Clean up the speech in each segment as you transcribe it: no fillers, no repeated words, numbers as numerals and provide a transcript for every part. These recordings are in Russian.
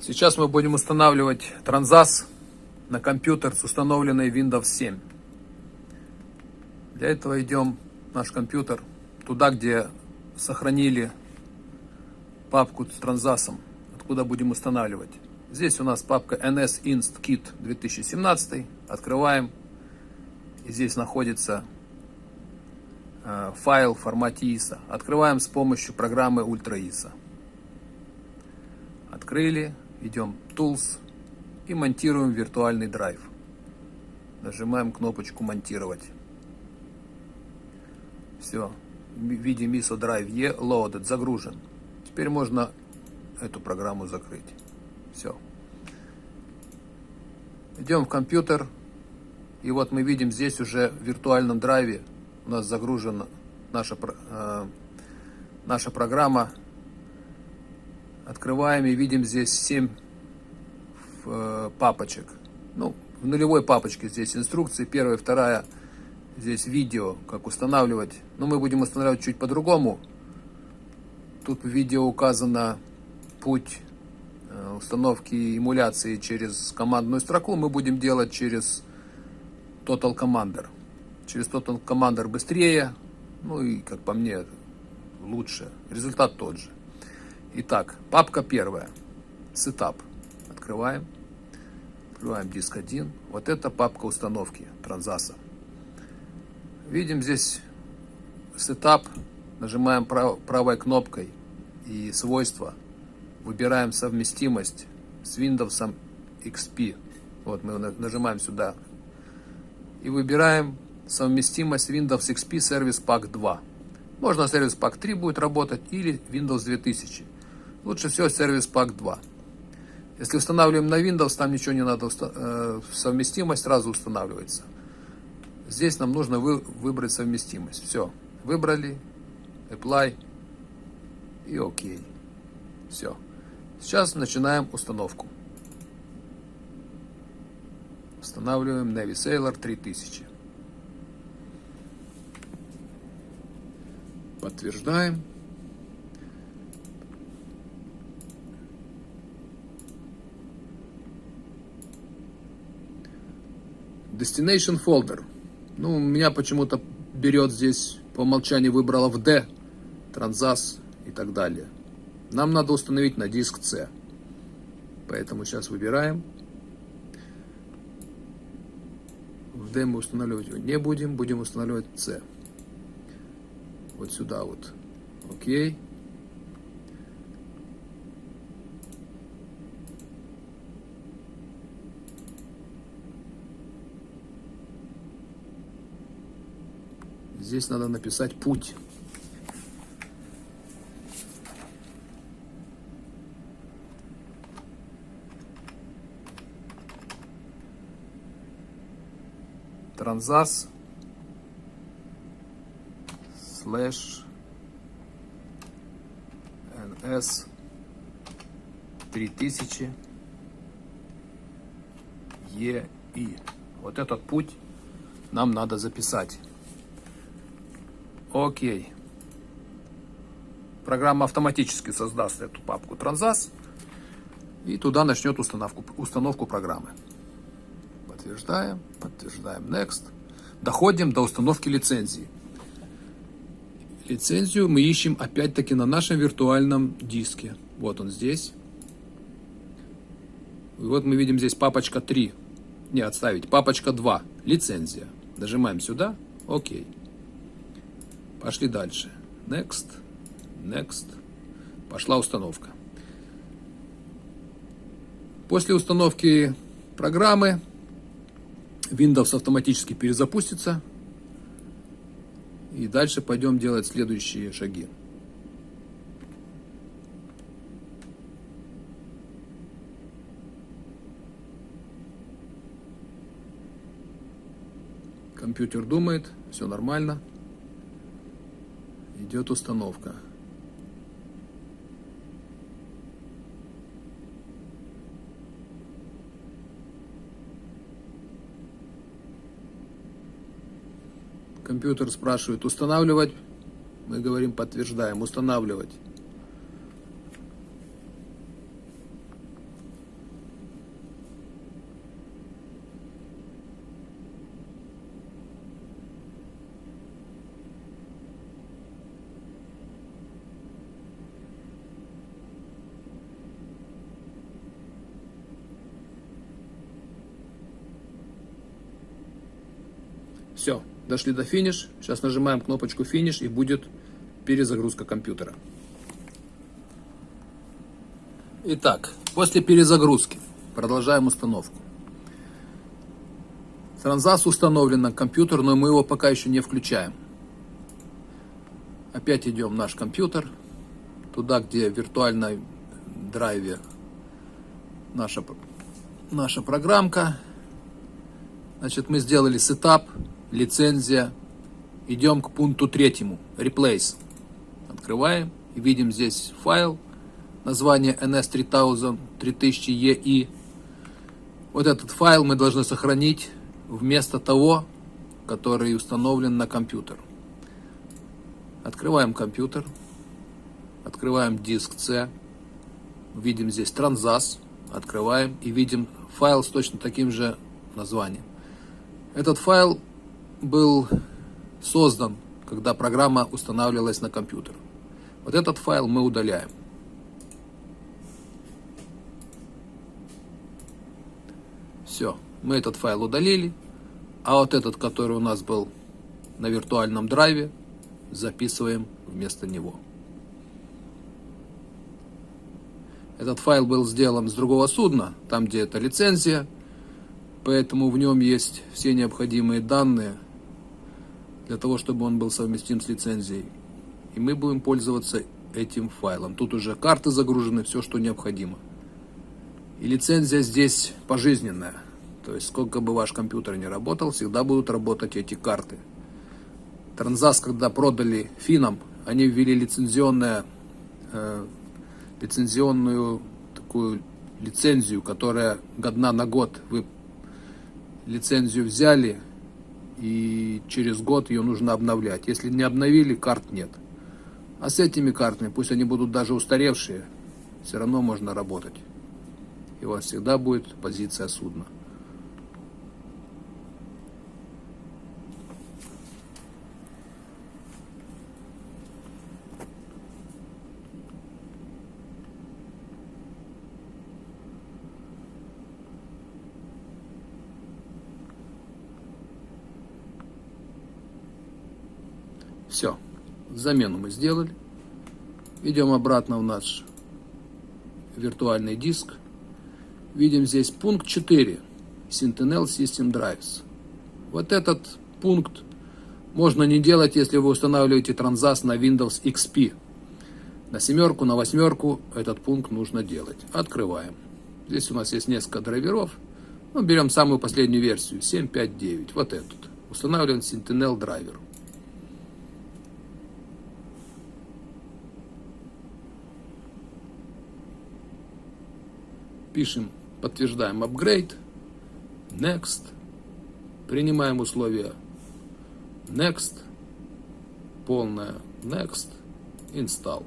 Сейчас мы будем устанавливать Transas на компьютер с установленной Windows 7. Для этого идем в наш компьютер, туда, где сохранили папку с Transas, откуда будем устанавливать. Здесь у нас папка NS Inst Kit 2017. Открываем. И здесь находится файл в формате ISO. Открываем с помощью программы Ultra ISO. Открыли. Идем Tools и монтируем виртуальный драйв. Нажимаем кнопочку «Монтировать». Все. Видим ISO Drive E Loaded, загружен. Теперь можно эту программу закрыть. Все. Идем в компьютер. И вот мы видим здесь уже в виртуальном драйве у нас загружена наша программа. Открываем и видим здесь 7 папочек. Ну, в нулевой папочке здесь инструкции. Первая, вторая. Здесь видео, как устанавливать. Но мы будем устанавливать чуть по-другому. Тут в видео указано путь установки эмуляции через командную строку. Мы будем делать через Total Commander. Через Total Commander быстрее. Ну и, как по мне, лучше. Результат тот же. Итак, папка первая. Setup. Открываем. Открываем диск 1. Вот это папка установки Transas. Видим здесь Setup. Нажимаем правой кнопкой и свойства. Выбираем совместимость с Windows XP. Вот мы нажимаем сюда. И выбираем совместимость Windows XP Service Pack 2. Можно Service Pack 3 будет работать или Windows 2000. Лучше всего Service Pack 2. Если устанавливаем на Windows, там ничего не надо, совместимость сразу устанавливается. Здесь нам нужно выбрать совместимость. Все, выбрали, Apply и OK. Все. Сейчас начинаем установку. Устанавливаем Navy Sailor 3000. Подтверждаем. Destination Folder. Ну, у меня почему-то берет здесь, по умолчанию выбрала в D, Transas и так далее. Нам надо установить на диск C. Поэтому сейчас выбираем. В D мы устанавливать его не будем, будем устанавливать C. Вот сюда вот. Окей. Здесь надо написать путь. Transas /NS 3000 EI. Вот этот путь нам надо записать. Окей. Программа автоматически создаст эту папку Transas и туда начнет установку программы. Подтверждаем, подтверждаем Next. Доходим до установки лицензии. Лицензию мы ищем опять-таки на нашем виртуальном диске. Вот он здесь. И вот мы видим здесь папочка 3. Не, отставить. Папочка 2. Лицензия. Нажимаем сюда. Окей. Пошли дальше. Next. Next. Пошла установка. После установки программы Windows автоматически перезапустится. И дальше пойдем делать следующие шаги. Компьютер думает, все нормально. Идет установка. Компьютер спрашивает, устанавливать? Мы говорим, подтверждаем, устанавливать. Все, дошли до финиш. Сейчас нажимаем кнопочку финиш и будет перезагрузка компьютера. Итак, после перезагрузки продолжаем установку. Transas установлен на компьютер, но мы его пока еще не включаем. Опять идем в наш компьютер, туда, где в виртуальном драйве наша программка. Значит, мы сделали сетап, лицензия. Идем к пункту 3, Replace. Открываем и видим здесь файл. Название NS3000 3000EI. Вот этот файл мы должны сохранить вместо того, который установлен на компьютер. Открываем компьютер. Открываем диск C. Видим здесь Transas. Открываем и видим файл с точно таким же названием. Этот файл был создан, когда программа устанавливалась на компьютер. Вот этот файл мы удаляем. Все, мы этот файл удалили, а вот этот, который у нас был на виртуальном драйве, записываем вместо него. Этот файл был сделан с другого судна, там где это лицензия, поэтому в нем есть все необходимые данные для того, чтобы он был совместим с лицензией. И мы будем пользоваться этим файлом. Тут уже карты загружены, все, что необходимо. И лицензия здесь пожизненная. То есть, сколько бы ваш компьютер не работал, всегда будут работать эти карты. Transas, когда продали финнам, они ввели лицензионную такую лицензию, которая годна на год. Вы лицензию взяли, и через год ее нужно обновлять. Если не обновили, карт нет. А с этими картами, пусть они будут даже устаревшие, все равно можно работать. И у вас всегда будет позиция судна. Все, замену мы сделали. Идем обратно в наш виртуальный диск. Видим здесь пункт 4. Sentinel System Drives. Вот этот пункт можно не делать, если вы устанавливаете Transas на Windows XP. На 7, на 8 этот пункт нужно делать. Открываем. Здесь у нас есть несколько драйверов. Ну, берем самую последнюю версию, 7.5.9. Вот этот. Устанавливаем Sentinel драйвер. Пишем, подтверждаем upgrade, next, принимаем условия next, полное next, install.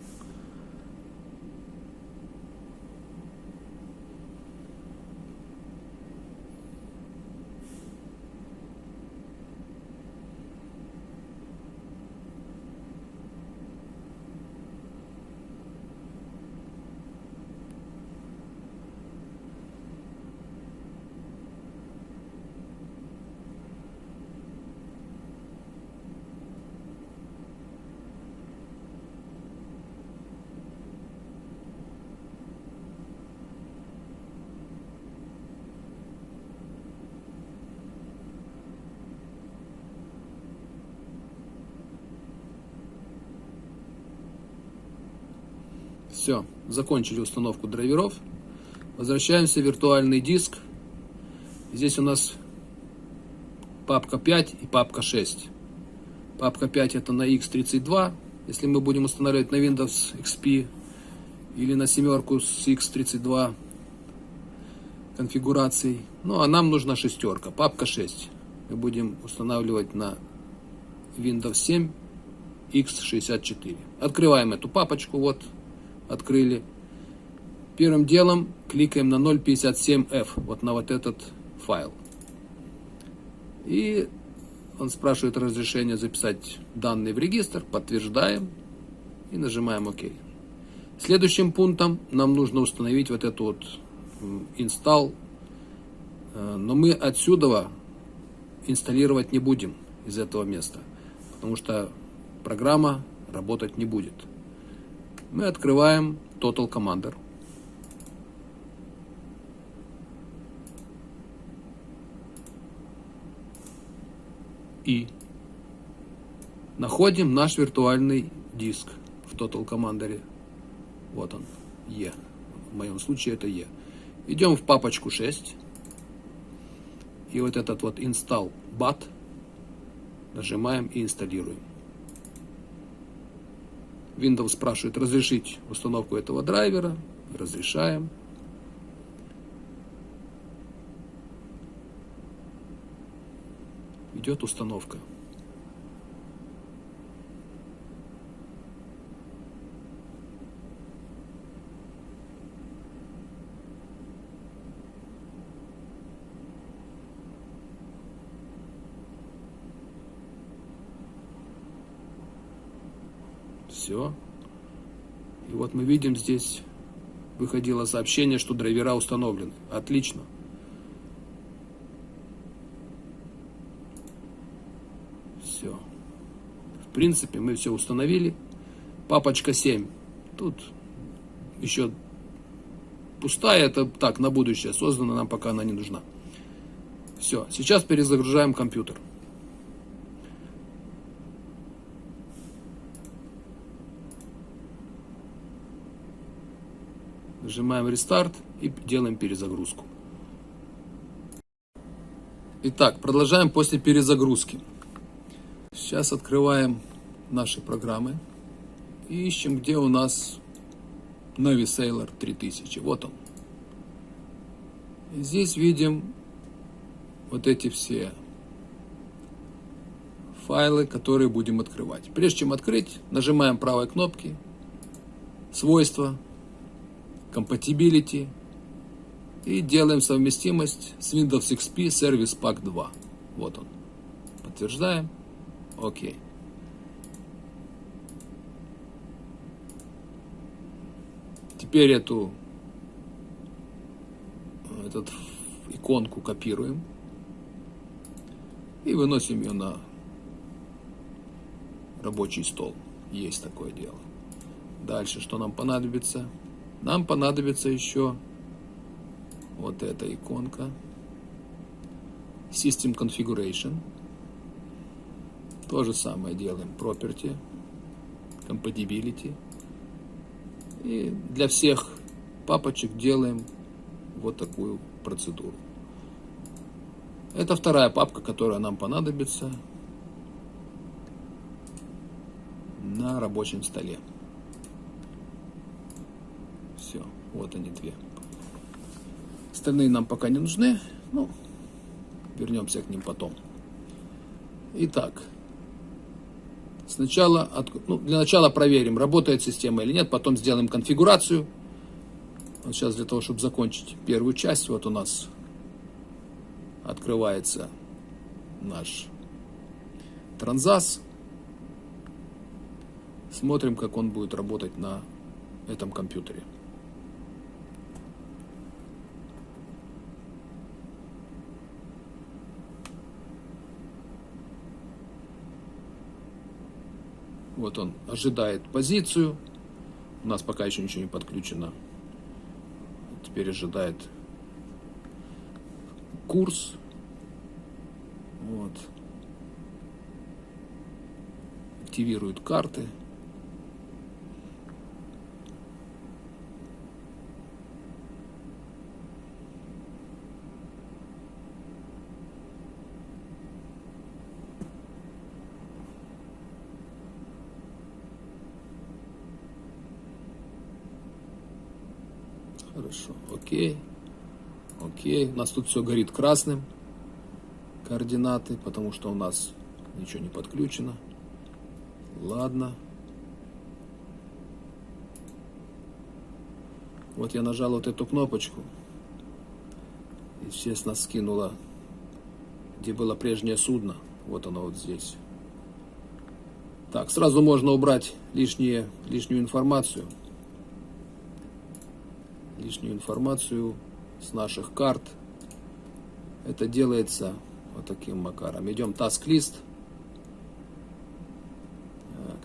Все, закончили установку драйверов. Возвращаемся в виртуальный диск. Здесь у нас папка 5 и папка 6. Папка 5 это на X32. Если мы будем устанавливать на Windows XP или на 7 с X32 конфигурацией. Ну а нам нужна 6. Папка 6. Мы будем устанавливать на Windows 7 X64. Открываем эту папочку. Вот. Открыли. Первым делом кликаем на 0.57F, вот на вот этот файл. И он спрашивает разрешение записать данные в регистр, подтверждаем и нажимаем ОК. Следующим пунктом нам нужно установить вот эту вот install, но мы отсюда инсталлировать не будем. из этого места, потому что программа работать не будет. Мы открываем Total Commander. И находим наш виртуальный диск в Total Commander. Вот он, E. В моем случае это E. Идем в папочку 6. И вот этот вот Install BAT нажимаем и инсталируем. Windows спрашивает разрешить установку этого драйвера. Разрешаем. Идет установка. Все. И вот мы видим, здесь выходило сообщение, что драйвера установлены. Отлично. Все. В принципе, мы все установили. Папочка 7. Тут еще пустая. Это так, на будущее создана. Нам пока она не нужна. Все. Сейчас перезагружаем компьютер. Нажимаем рестарт и делаем перезагрузку. Итак, продолжаем после перезагрузки. Сейчас открываем наши программы и ищем, где у нас Navisailor 3000. Вот он. И здесь видим вот эти все файлы, которые будем открывать. Прежде чем открыть, нажимаем правой кнопки, свойства, Compatibility и делаем совместимость с Windows XP Service Pack 2. Вот он. Подтверждаем. Окей. Теперь эту иконку копируем и выносим ее на рабочий стол. Есть такое дело. Дальше что нам понадобится? Нам понадобится еще вот эта иконка System Configuration. То же самое делаем. Property, Compatibility. И для всех папочек делаем вот такую процедуру. Это вторая папка, которая нам понадобится на рабочем столе. Все, вот они две. Остальные нам пока не нужны. Ну, вернемся к ним потом. Итак, сначала, для начала проверим, работает система или нет. Потом сделаем конфигурацию. Вот сейчас для того, чтобы закончить первую часть, вот у нас открывается наш Transas. Смотрим, как он будет работать на этом компьютере. Вот он ожидает позицию. У нас пока еще ничего не подключено. Теперь ожидает курс. Вот. Активирует карты. Хорошо, окей. Окей, у нас тут все горит красным. Координаты, потому что у нас ничего не подключено. Ладно. Вот я нажал вот эту кнопочку. Естественно, скинула, где было прежнее судно. Вот оно вот здесь. Так, сразу можно убрать лишнюю информацию. Лишнюю информацию с наших карт. Это делается вот таким макаром. Идем task list,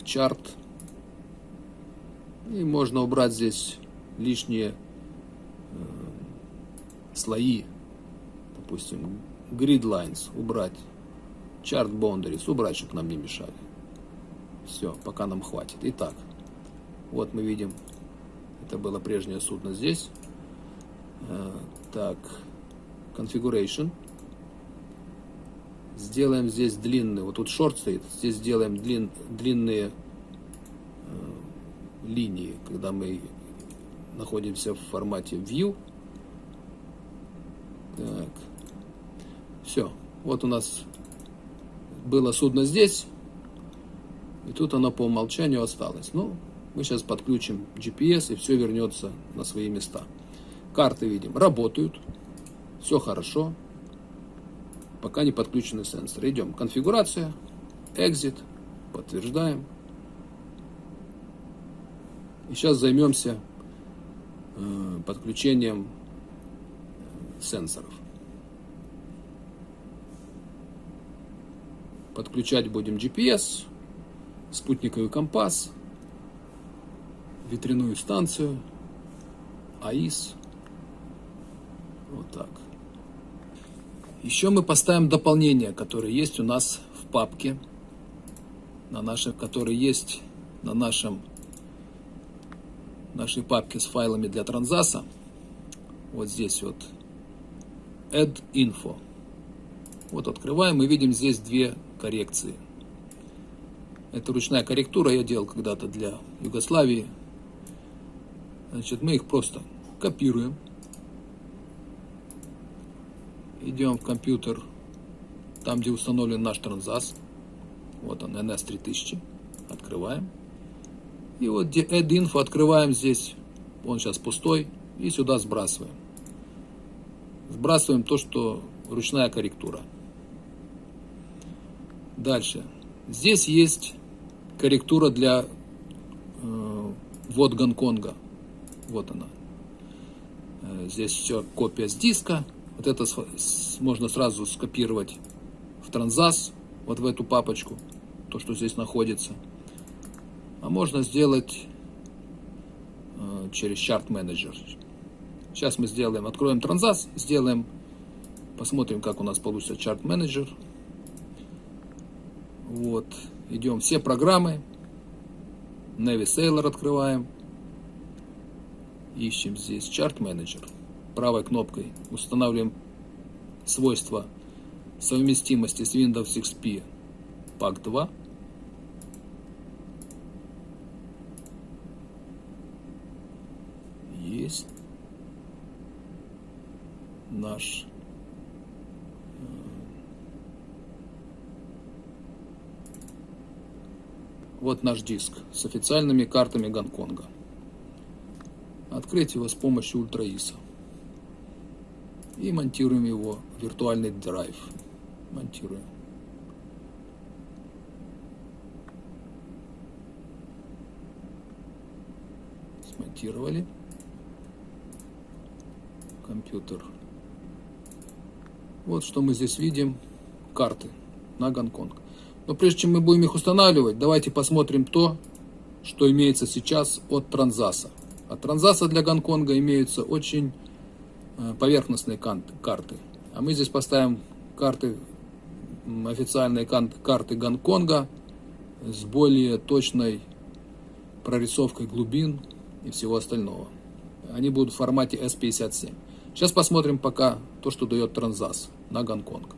чарт. И можно убрать здесь лишние слои. Допустим, grid lines убрать. Chart boundaries убрать, чтобы нам не мешали. Все, пока нам хватит. Итак, вот мы видим, это было прежнее судно здесь. Так, configuration. Сделаем здесь длинный, вот тут short стоит, здесь сделаем длинные линии, когда мы находимся в формате view. Так, все, вот у нас было судно здесь, и тут оно по умолчанию осталось. Ну, мы сейчас подключим GPS, и все вернется на свои места. Карты, видим, работают, все хорошо, пока не подключены сенсоры. Идем, конфигурация, exit, подтверждаем. И сейчас займемся подключением сенсоров. Подключать будем GPS, спутниковый компас, ветряную станцию, АИС. Вот так. Еще мы поставим дополнения, которые есть у нас в папке, которые есть на нашей папке с файлами для Transas. Вот здесь вот Add Info. Вот открываем и видим здесь две коррекции. Это ручная корректура, я делал когда-то для Югославии. Значит, мы их просто копируем. Идем в компьютер, там, где установлен наш Transas. Вот он, NS3000. Открываем. И вот где Add Info открываем здесь. Он сейчас пустой. И сюда сбрасываем. Сбрасываем то, что ручная корректура. Дальше. Здесь есть корректура для ввод Гонконга. Вот она. Здесь все копия с диска. Вот это можно сразу скопировать в Transas, вот в эту папочку, то, что здесь находится. А можно сделать через Chart Manager. Сейчас мы сделаем, откроем Transas, посмотрим, как у нас получится Chart Manager. Вот, идем все программы, Navy Sailor открываем, ищем здесь Chart Manager. Правой кнопкой устанавливаем свойства совместимости с Windows XP PAC 2. Есть наш вот наш диск с официальными картами Гонконга. Открыть его с помощью ультраиса. И монтируем его в виртуальный драйв. Монтируем. Смонтировали. Компьютер. Вот что мы здесь видим. Карты на Гонконг. Но прежде чем мы будем их устанавливать, давайте посмотрим то, что имеется сейчас от Transas. От Transas для Гонконга имеются очень поверхностные карты. А мы здесь поставим официальные карты Гонконга с более точной прорисовкой глубин и всего остального. Они будут в формате S57. Сейчас посмотрим пока то, что дает Transas на Гонконг.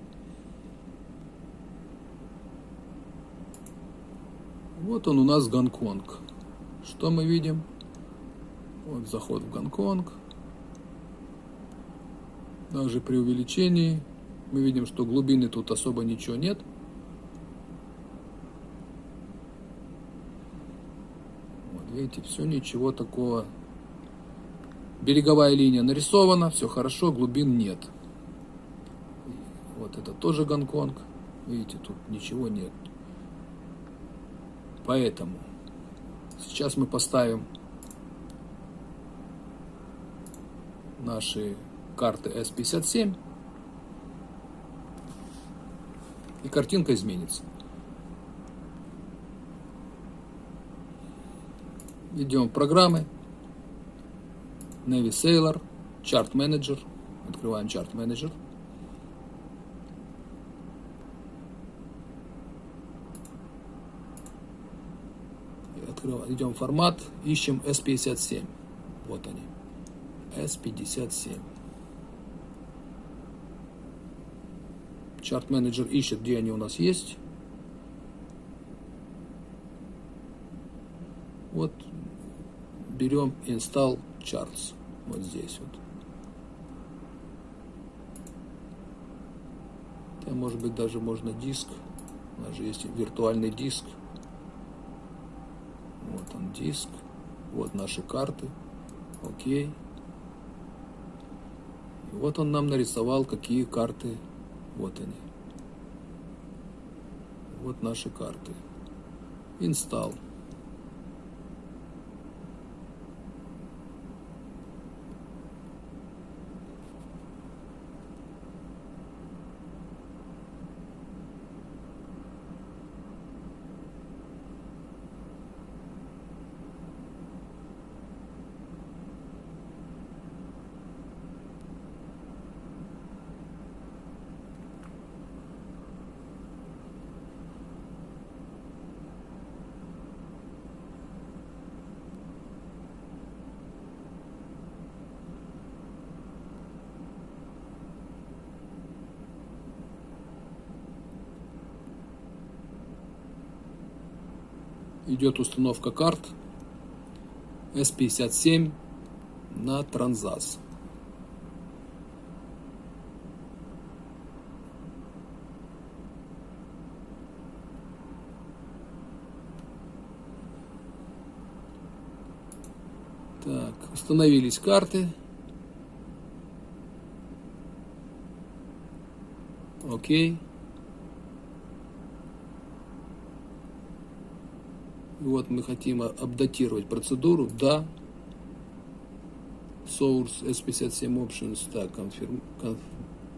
Вот он у нас Гонконг. Что мы видим? Вот заход в Гонконг. Даже при увеличении мы видим, что глубины тут особо ничего нет. Вот видите, все ничего такого. Береговая линия нарисована, все хорошо, глубин нет. Вот это тоже Гонконг. Видите, тут ничего нет. Поэтому сейчас мы поставим наши карты S57, и картинка изменится. Идем в программы. Navy Sailor, Chart Manager. Открываем Chart Manager. Идем в формат, ищем S57. Вот они. S57. Chart Manager ищет, где они у нас есть. Вот берем Install Charts. Вот здесь вот. Там, может быть, даже можно диск. У нас же есть виртуальный диск. Вот он диск. Вот наши карты. Окей. И вот он нам нарисовал, какие карты. Вот они. Вот наши карты. Install. Идет установка карт S57 на Transas. Так, установились карты. Окей. И вот мы хотим апдатировать процедуру. Да. Source S57 Options. Так,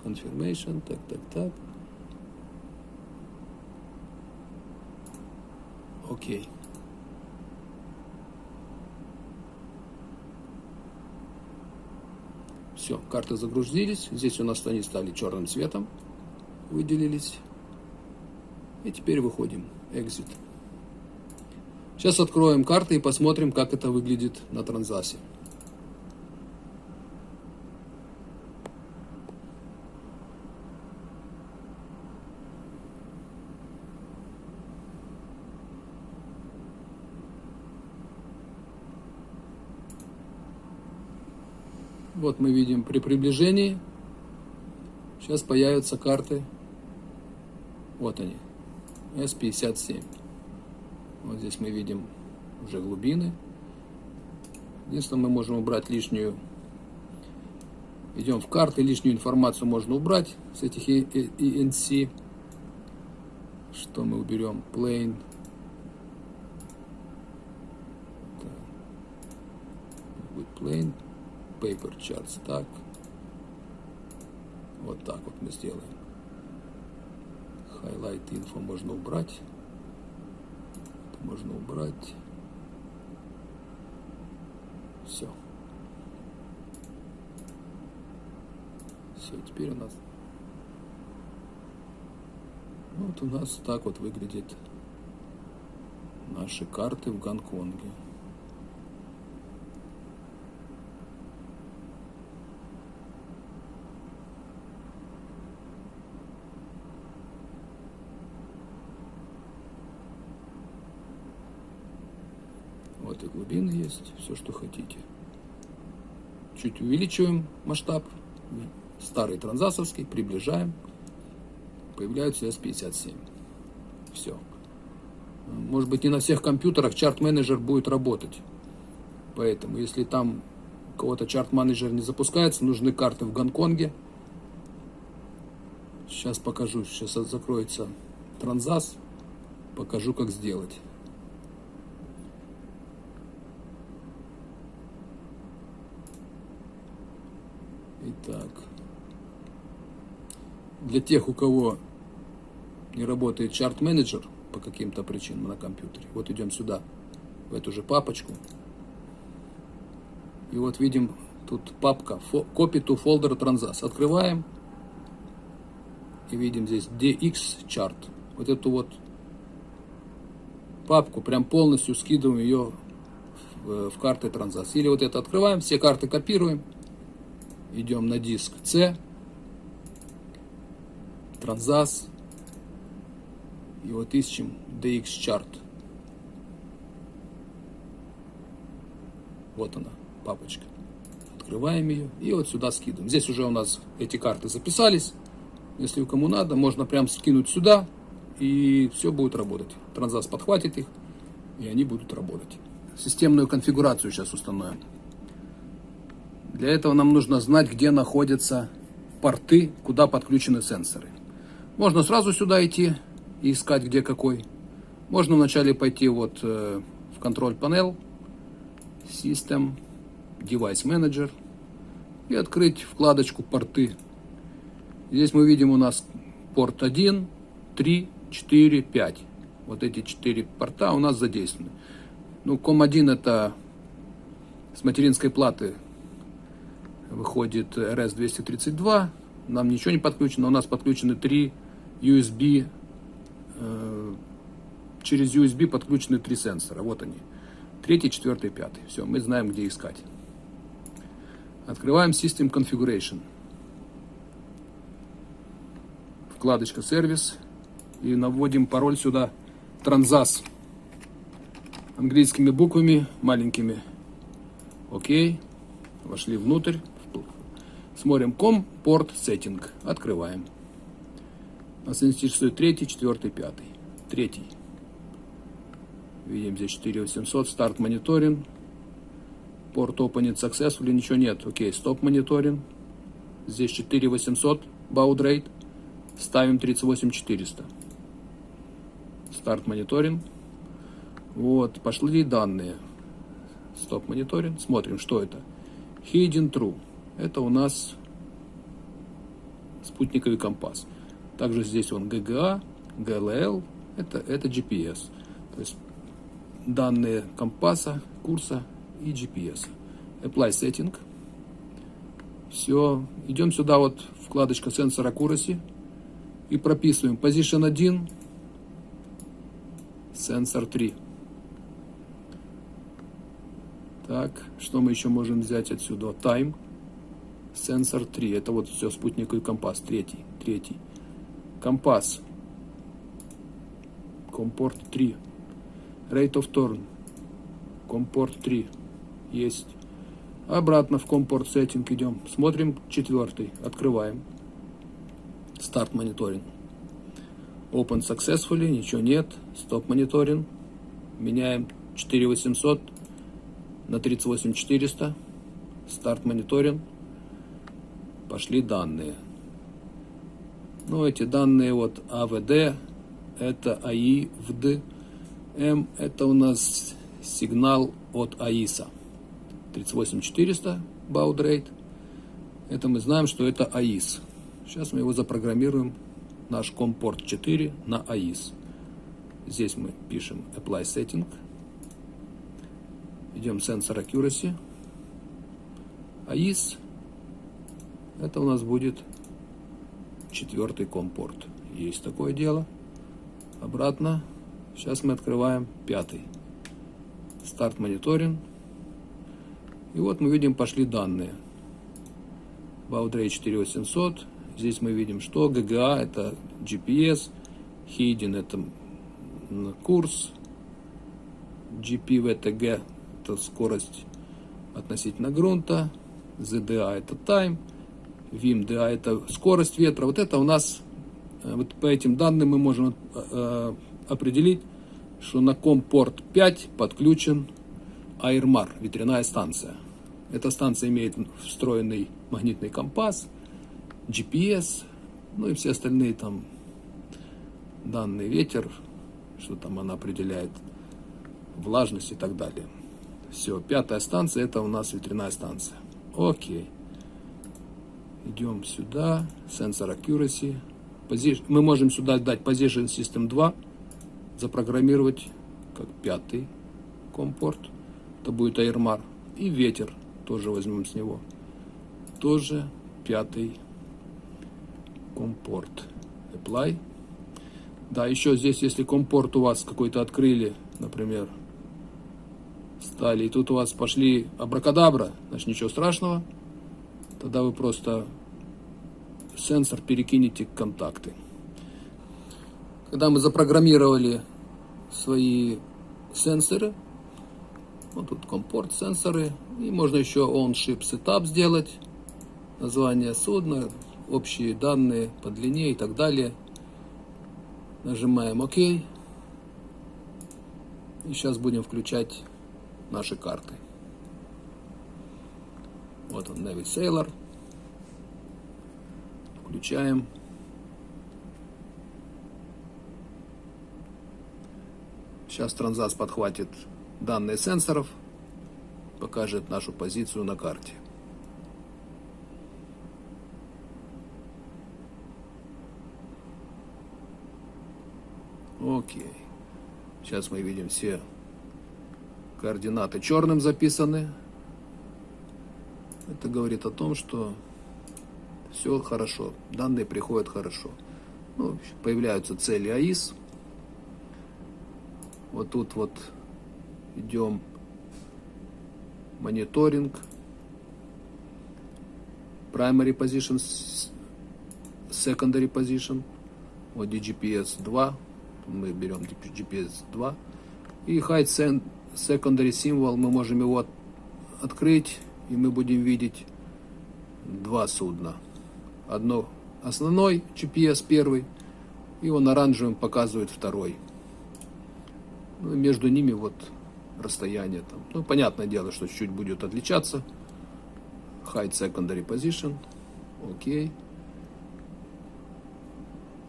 Confirmation. Так. Окей. Все, карты загрузились. Здесь у нас они стали черным цветом. Выделились. И теперь выходим. Exit. Сейчас откроем карты и посмотрим, как это выглядит на Транзасе. Вот мы видим при приближении. Сейчас появятся карты. Вот они. S57. Вот здесь мы видим уже глубины. Единственное, мы можем убрать лишнюю. Идем в карты, лишнюю информацию можно убрать с этих ENC. Что мы уберем? Plain. Будет plain. Paper charts. Так. Вот так вот мы сделаем. Highlight info можно убрать. Можно убрать. Все. Все, теперь у нас... Вот у нас так вот выглядит наши карты в Гонконге. Вот и глубины есть, все, что хотите. Чуть увеличиваем масштаб. Старый транзасовский, приближаем. Появляются S57. Все. Может быть, не на всех компьютерах Chart Manager будет работать. Поэтому, если там у кого-то Chart Manager не запускается, нужны карты в Гонконге. Сейчас покажу. Сейчас закроется Transas. Покажу, как сделать. Итак, для тех, у кого не работает Chart Manager по каким-то причинам на компьютере, вот идем сюда, в эту же папочку, И вот видим тут папка Copy to Folder Transas. Открываем. И видим здесь DX Chart. Вот эту вот папку прям полностью скидываем ее в карты Transas. Или вот это открываем, все карты копируем. Идем на диск C. Transas. И вот ищем DX Chart. Вот она, папочка. Открываем ее и вот сюда скидываем. Здесь уже у нас эти карты записались. Если кому надо, можно прям скинуть сюда, и все будет работать. Transas подхватит их, и они будут работать. Системную конфигурацию сейчас установим. Для этого нам нужно знать, где находятся порты, куда подключены сенсоры. Можно сразу сюда идти и искать, где какой. Можно вначале пойти вот в Control Panel, System, Device Manager и открыть вкладочку порты. Здесь мы видим у нас порт 1, 3, 4, 5. Вот эти 4 порта у нас задействованы. Ну, COM1 это с материнской платы выходит RS-232. Нам ничего не подключено. У нас подключены 3 USB. Через USB подключены 3 сенсора. Вот они. 3, 4, 5. Все, мы знаем, где искать. Открываем System Configuration. Вкладочка сервис. И наводим пароль сюда. Transas. Английскими буквами, маленькими. Окей. Вошли внутрь. Смотрим COM Port Setting. Открываем. Нас интересует 3, 4, 5. 3. Видим здесь 4800. Start Monitoring. Port Opened Successfully. Ничего нет. Окей. Stop Monitoring. Здесь 4800. Baud Rate. Ставим 38400. Start Monitoring. Вот. Пошли данные. Stop Monitoring. Смотрим, что это. Hidden True. Это у нас спутниковый компас. Также здесь он GGA, GLL. Это GPS. То есть данные компаса, курса и GPS. Apply Setting. Все. Идем сюда, вот вкладочка Sensor Accuracy. И прописываем Position 1, Sensor 3. Так, что мы еще можем взять отсюда? Time, Sensor 3. Это вот все спутниковый компас. Третий. Компас. Comport 3. Rate of Turn. Comport 3. Есть. Обратно в Comport Setting идем. Смотрим 4. Открываем. Start Monitoring. Open Successfully. Ничего нет. Stop Monitoring. Меняем 4800 на 38400. Start Monitoring. Пошли данные. Ну, эти данные вот AVD. Это АИ, ВД. М. Это у нас сигнал от АИСа. 38400 Baud Rate. Это мы знаем, что это АИС. Сейчас мы его запрограммируем, наш COM Port 4 на АИС. Здесь мы пишем Apply Setting. Идем Sensor Accuracy. АИС. Это у нас будет 4 COM Port. Есть такое дело. Обратно. Сейчас мы открываем 5. Start Monitoring. И вот мы видим, пошли данные. Baud Rate 4800. Здесь мы видим, что GGA это GPS, Hidden это курс, GPVTG это скорость относительно грунта, ZDA это time, VIMDA это скорость ветра. Вот это у нас, вот по этим данным мы можем определить, что на COM Port 5 подключен AIRMAR, ветряная станция. Эта станция имеет встроенный магнитный компас, GPS, ну и все остальные там данные, ветер, что там она определяет, влажность и так далее. Все, 5-я станция, это у нас ветряная станция. Окей. Идем сюда, Sensor Accuracy. Мы можем сюда дать Position System 2, запрограммировать как 5-й COM Port. Это будет AIRMAR. И ветер. тоже возьмем с него. Тоже 5-й компорт. Apply. Да, еще здесь, если компорт у вас какой-то открыли, например, стали, и тут у вас пошли абракадабра, значит ничего страшного. Тогда вы просто сенсор перекинете в контакты. Когда мы запрограммировали свои сенсоры, вот тут компорт сенсоры, и можно еще on-ship setup сделать, название судна, общие данные по длине и так далее. Нажимаем ОК. И сейчас будем включать наши карты. Вот он, Navy Sailor. Включаем. Сейчас Transas подхватит данные сенсоров, покажет нашу позицию на карте. Окей. Сейчас мы видим все координаты черным записаны. Это говорит о том, что все хорошо. Данные приходят хорошо. Ну, появляются цели АИС. Вот тут вот идем мониторинг. Primary position, secondary position. Вот DGPS 2. Мы берем GPS 2. И hide secondary symbol. Мы можем его открыть. И мы будем видеть два судна. Одно основной GPS первый. И он оранжевым показывает второй. Ну, между ними вот расстояние там. Ну, понятное дело, что чуть-чуть будет отличаться. Hide secondary position. Окей.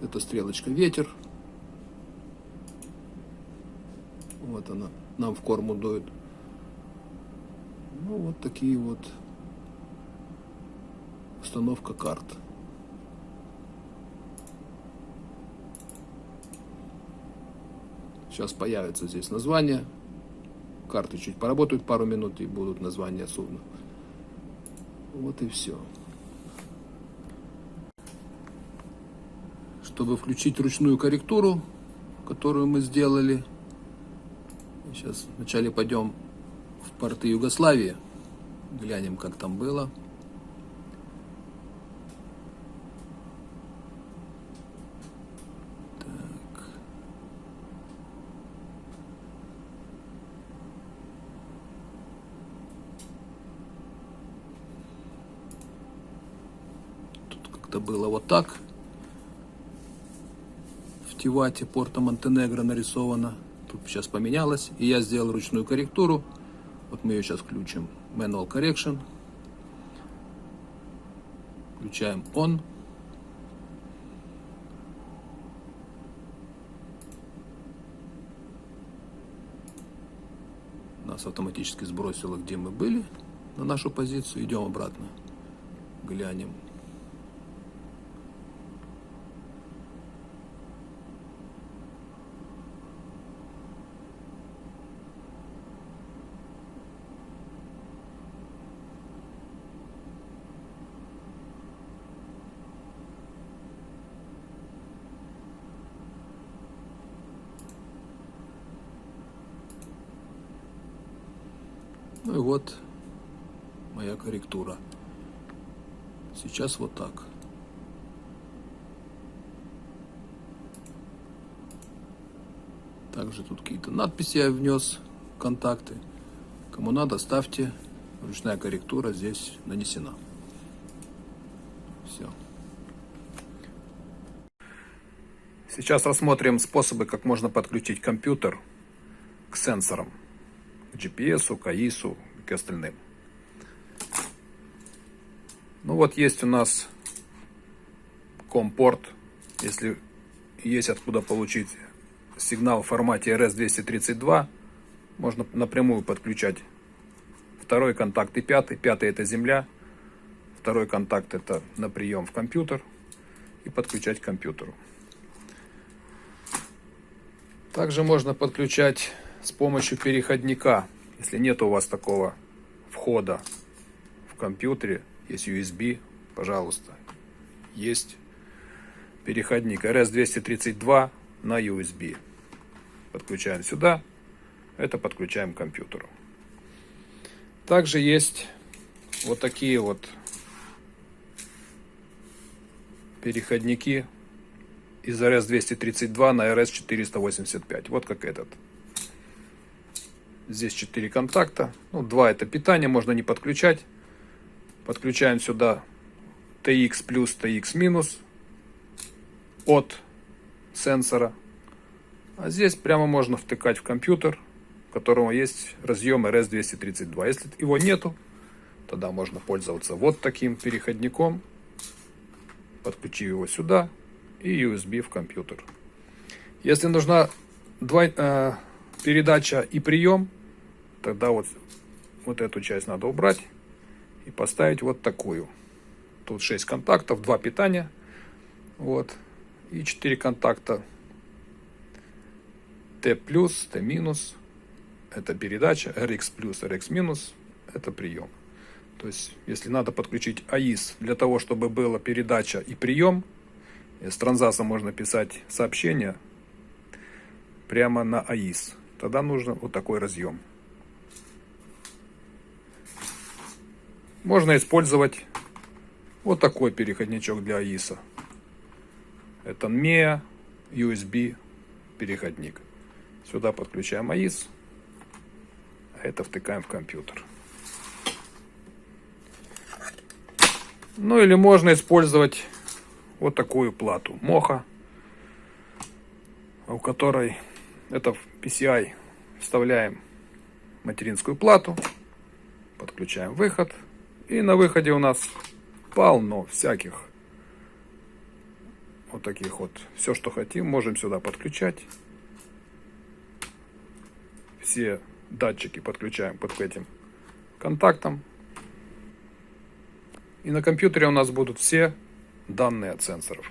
Это стрелочка ветер. Вот она нам в корму дует. Ну, вот такие вот установка карт. Сейчас появится здесь название. Карты чуть поработают пару минут и будут названия судна. Вот и все. Чтобы включить ручную корректуру, которую мы сделали, сейчас вначале пойдем в порты Югославии, глянем, как там было. Так. Тут как-то было вот так. В Тивате порта Монтенегро нарисовано. Тут сейчас поменялось. И я сделал ручную корректуру. Вот мы ее сейчас включим. Manual Correction. Включаем On. Нас автоматически сбросило, где мы были, на нашу позицию. Идем обратно. Глянем. Ну и вот моя корректура. Сейчас вот так. Также тут какие-то надписи я внес, контакты. Кому надо, ставьте. Ручная корректура здесь нанесена. Все. Сейчас рассмотрим способы, как можно подключить компьютер к сенсорам. К GPS, к АИСу и к остальным. Ну вот есть у нас компорт. Если есть откуда получить сигнал в формате RS-232, можно напрямую подключать второй контакт и пятый. Пятый — это земля. Второй контакт — это на прием в компьютер. И подключать к компьютеру. Также можно подключать с помощью переходника, если нет у вас такого входа в компьютере есть USB, пожалуйста, есть переходник RS-232 на USB. Подключаем сюда, это подключаем к компьютеру. Также есть вот такие вот переходники из RS-232 на RS-485. Вот как этот. Здесь 4 контакта. Ну, 2 это питание, можно не подключать. Подключаем сюда TX плюс, TX минус от сенсора. А здесь прямо можно втыкать в компьютер, у которого есть разъем RS-232. Если его нету, тогда можно пользоваться вот таким переходником. Подключив его сюда и USB в компьютер. Если нужна передача и прием, тогда вот эту часть надо убрать и поставить вот такую. Тут 6 контактов, 2 питания, вот, и 4 контакта T+, T-, это передача, RX+, RX-, это прием. То есть, если надо подключить АИС для того, чтобы была передача и прием, с Транзаса можно писать сообщение прямо на АИС. Тогда нужно вот такой разъем. Можно использовать вот такой переходничок для АИСа. Это NMEA USB переходник. Сюда подключаем АИС, а это втыкаем в компьютер. Ну или можно использовать вот такую плату Mocha, у которой это в PCI вставляем материнскую плату, подключаем выход, и на выходе у нас полно всяких вот таких вот, все что хотим, можем сюда подключать. Все датчики подключаем под этим контактом. И на компьютере у нас будут все данные от сенсоров.